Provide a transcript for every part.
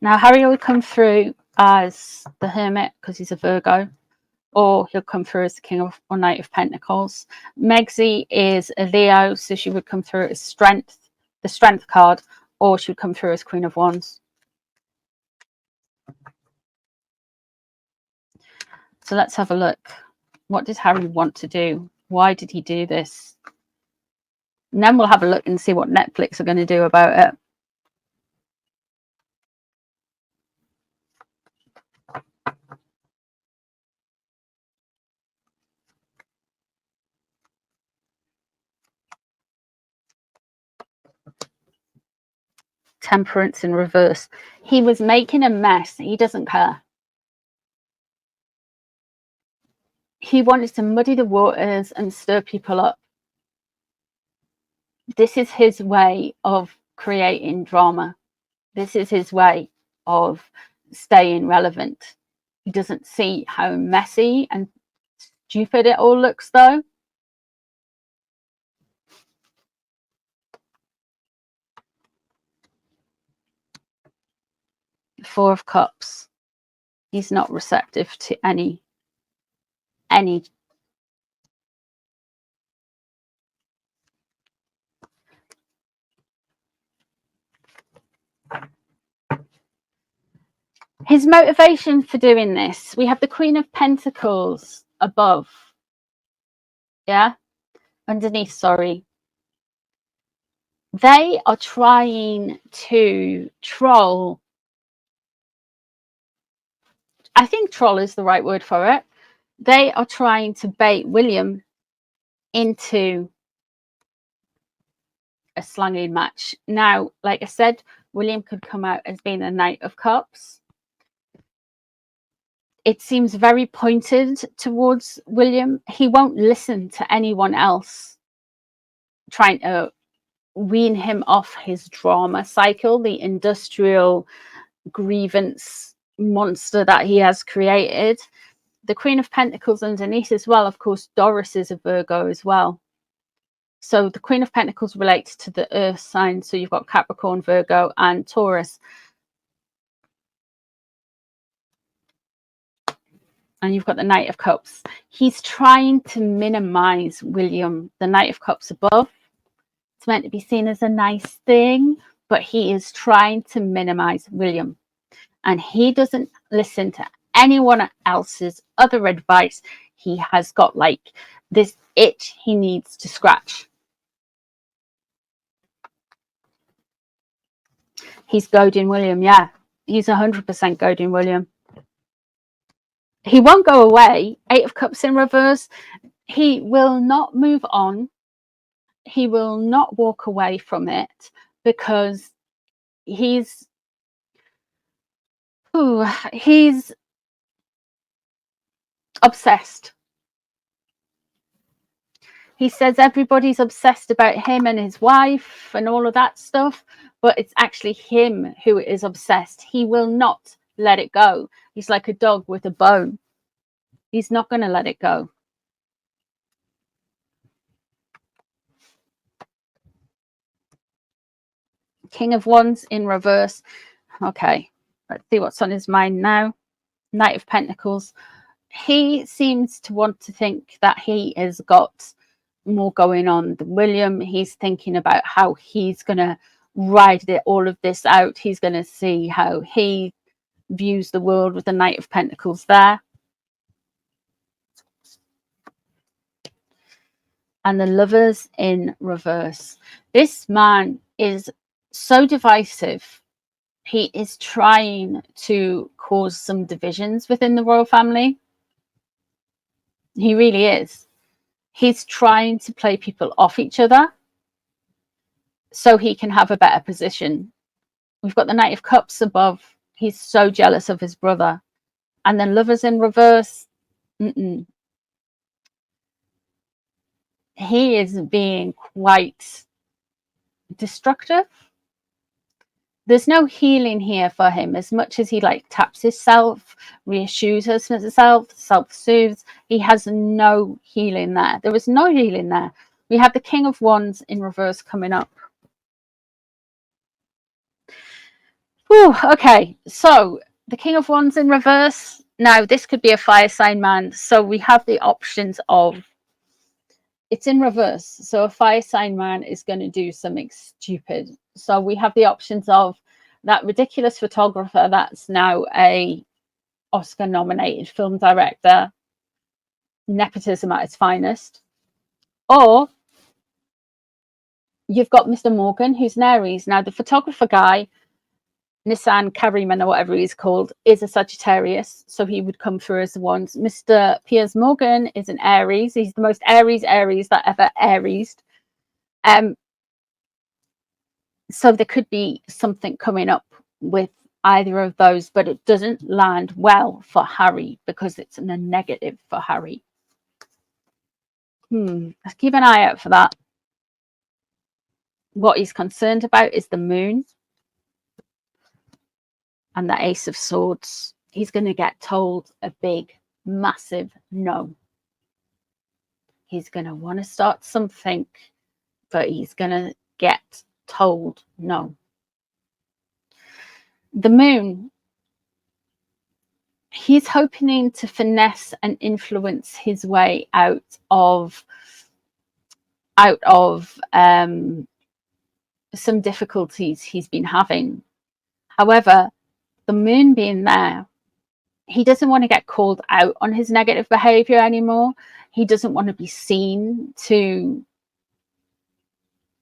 Now, Harry will come through as the Hermit because he's a Virgo, or he'll come through as the King of or Knight of Pentacles. Megzi is a Leo, so she would come through as Strength, the Strength card, or she would come through as Queen of Wands. So let's have a look. What did Harry want to do? Why did he do this? And then we'll have a look and see what Netflix are going to do about it. Temperance in reverse. He was making a mess. He doesn't care. He wanted to muddy the waters and stir people up. This is his way of creating drama. This is his way of staying relevant. He doesn't see how messy and stupid it all looks, though. Four of Cups. He's not receptive to any his motivation for doing this. We have the Queen of Pentacles above. Yeah? Underneath, sorry. They are trying to troll. I think troll is the right word for it. They are trying to bait William into a slanging match. Now, like I said, William could come out as being a Knight of Cups. It seems very pointed towards William. He won't listen to anyone else trying to wean him off his drama cycle, the industrial grievance monster that he has created. The Queen of Pentacles underneath as well. Of course, Doris is a Virgo as well. So the Queen of Pentacles relates to the earth sign. So you've got Capricorn, Virgo, and Taurus. And you've got the Knight of Cups. He's trying to minimize William, the Knight of Cups above. It's meant to be seen as a nice thing, but he is trying to minimize William. And he doesn't listen to anyone else's other advice. He has got like this itch he needs to scratch. He's goading William, yeah. He's 100% goading William. He won't go away. Eight of Cups in reverse. He will not move on. He will not walk away from it because he's obsessed. He says everybody's obsessed about him and his wife and all of that stuff, but it's actually him who is obsessed. He will not let it go. He's like a dog with a bone. He's not going to let it go. King of Wands in reverse. Okay, let's see what's on his mind now. Knight of Pentacles. He seems to want to think that he has got more going on than William. He's thinking about how he's going to ride all of this out. He's going to see how he views the world with the Knight of Pentacles there. And the Lovers in reverse. This man is so divisive. He is trying to cause some divisions within the royal family. He really is. He's trying to play people off each other so he can have a better position. We've got the Knight of Cups above. He's so jealous of his brother. And then Lovers in reverse. He is being quite destructive. There's no healing here for him. As much as he like taps himself, reassures himself, self-soothes, he has no healing there. There is no healing there. We have the King of Wands in reverse coming up. Whew, okay, so the King of Wands in reverse. Now, this could be a fire sign man. So we have the options of, it's in reverse. So a fire sign man is going to do something stupid. So we have the options of that ridiculous photographer that's now a Oscar nominated film director, nepotism at its finest. Or you've got Mr. Morgan, who's an Aries. Now, the photographer guy, Nissan Kariman or whatever he's called, is a Sagittarius, so he would come through as the ones. Mr. Piers Morgan is an Aries. He's the most Aries that ever Ariesed. So there could be something coming up with either of those, but it doesn't land well for Harry because it's in a negative for Harry. Let's keep an eye out for that. What he's concerned about is the moon and the Ace of Swords. He's going to get told a big, massive no. He's going to want to start something, but he's going to get told no. The moon, he's hoping to finesse and influence his way out of some difficulties he's been having. However, the moon being there, he doesn't want to get called out on his negative behavior anymore. He doesn't want to be seen to,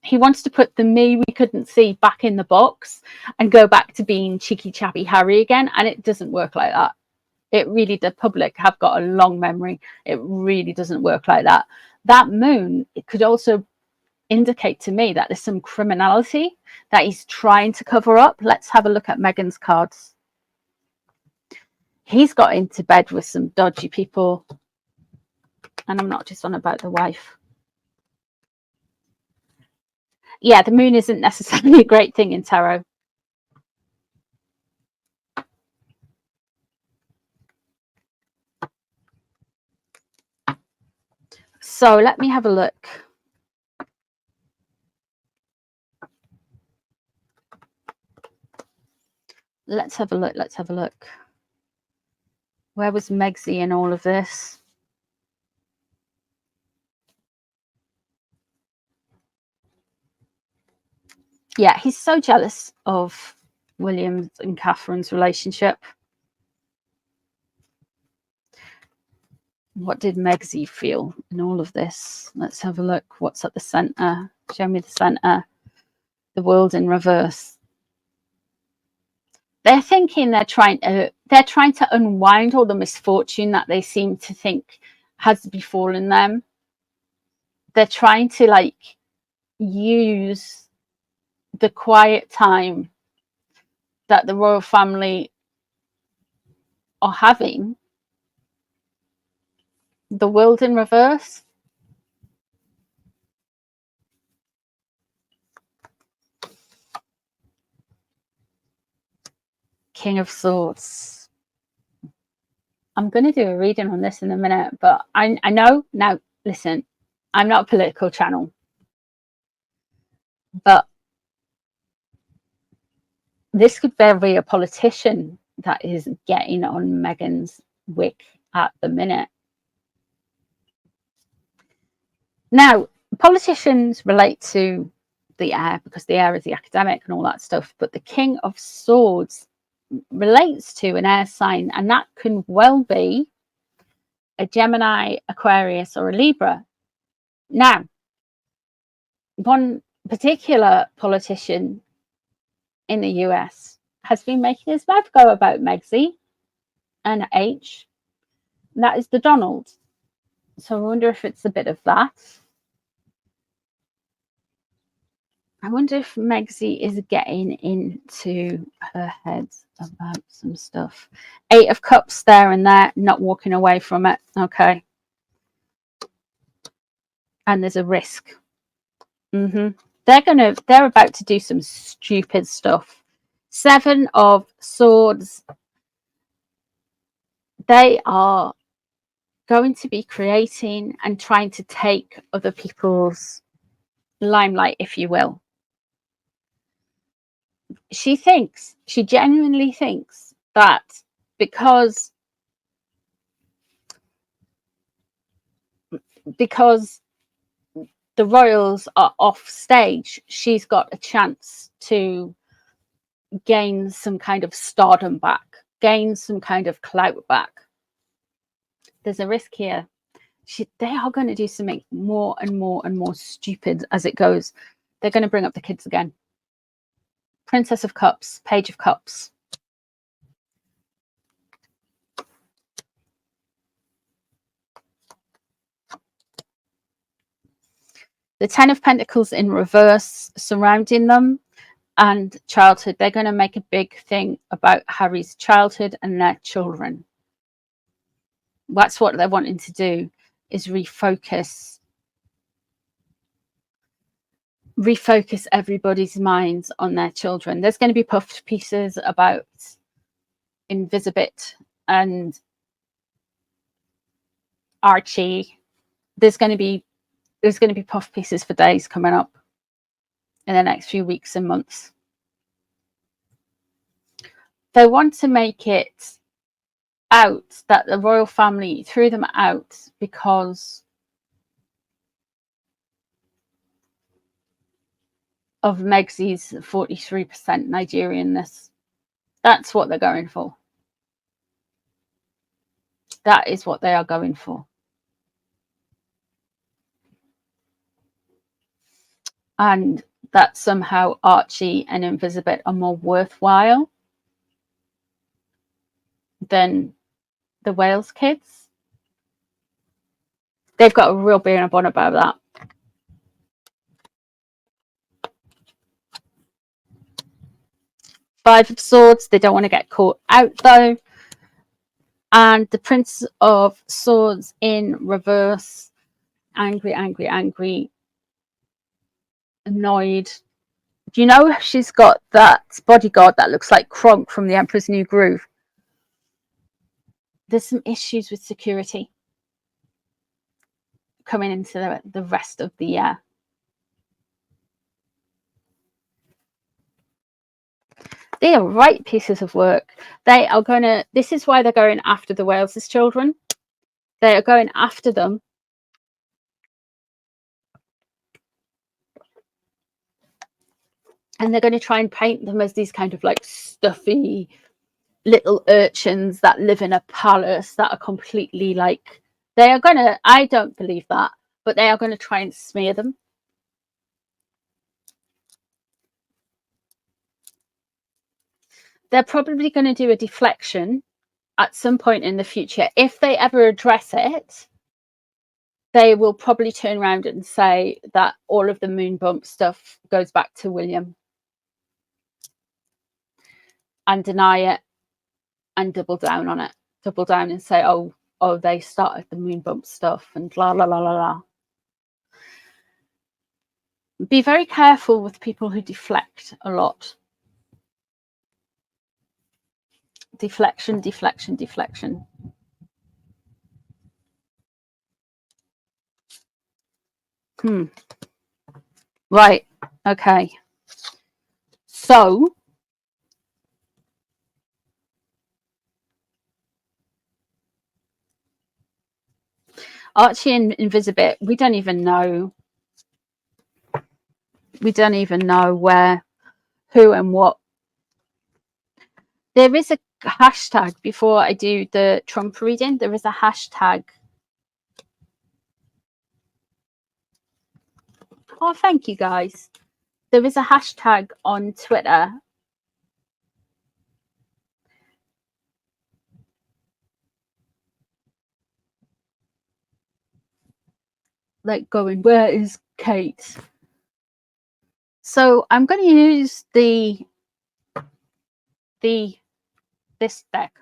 he wants to put the me we couldn't see back in the box and go back to being cheeky chappy Harry again. And it doesn't work like that. It really, the public have got a long memory. It really doesn't work like that. That moon, it could also indicate to me that there's some criminality that he's trying to cover up. Let's have a look at Meghan's cards. He's got into bed with some dodgy people. And I'm not just on about the wife. Yeah, the moon isn't necessarily a great thing in tarot. So let me have a look. Let's have a look. Let's have a look. Where was Megzy in all of this? Yeah, he's so jealous of William's and Catherine's relationship. What did Megzy feel in all of this? Let's have a look. What's at the center? Show me the center. The world in reverse. They're thinking they're trying to unwind all the misfortune that they seem to think has befallen them. They're trying to like use the quiet time that the royal family are having. The world in reverse. King of Swords. I'm going to do a reading on this in a minute, but I know now, listen, I'm not a political channel, but this could be a politician that is getting on Meghan's wick at the minute. Now, politicians relate to the air because the air is the academic and all that stuff, but the King of Swords relates to an air sign, and that can well be a Gemini, Aquarius, or a Libra. Now, one particular politician in the US has been making his mouth go about Megzy and H, and that is the Donald. So I wonder if it's a bit of that. I wonder if Megzy is getting into her head about some stuff. 8 of Cups there and there, not walking away from it. Okay. And there's a risk. They're about to do some stupid stuff. 7 of Swords. They are going to be creating and trying to take other people's limelight, if you will. she genuinely thinks that because the royals are off stage, she's got a chance to gain some kind of stardom back, gain some kind of clout back. There's a risk here. They are going to do something more and more and more stupid as it goes. They're going to bring up the kids again. Princess of Cups, Page of Cups. The Ten of Pentacles in reverse surrounding them, and childhood. They're going to make a big thing about Harry's childhood and their children. That's what they're wanting to do, is refocus everybody's minds on their children. There's going to be puffed pieces about Invisible and Archie. There's going to be puff pieces for days coming up in the next few weeks and months. They want to make it out that the royal family threw them out because of Megsy's 43% Nigerianness. That's what they're going for. That is what they are going for. And that somehow Archie and Invisible are more worthwhile than the Wales kids. They've got a real beer in a bonnet about that. Five of Swords. They don't want to get caught out though. And the Prince of Swords in reverse. Angry, angry, angry. Annoyed. Do you know she's got that bodyguard that looks like Kronk from The Emperor's New Groove? There's some issues with security coming into the rest of the year. They are right pieces of work. They are going to, this is why they're going after the Wales's children. They are going after them and they're going to try and paint them as these kind of like stuffy little urchins that live in a palace that are completely like, they are going to, I don't believe that, but they are going to try and smear them. They're probably going to do a deflection at some point in the future. If they ever address it, they will probably turn around and say that all of the moon bump stuff goes back to William and deny it and double down on it. Double down and say, oh, they started the moon bump stuff and la, la, la, la, la. Be very careful with people who deflect a lot. Deflection, deflection, deflection. Right. Okay. So Archie and Invisible, we don't even know. We don't even know where, who and what. There is a hashtag before I do the Trump reading. There is a hashtag. Oh, thank you guys. There is a hashtag on Twitter. Like going, where is Kate? So I'm going to use this deck.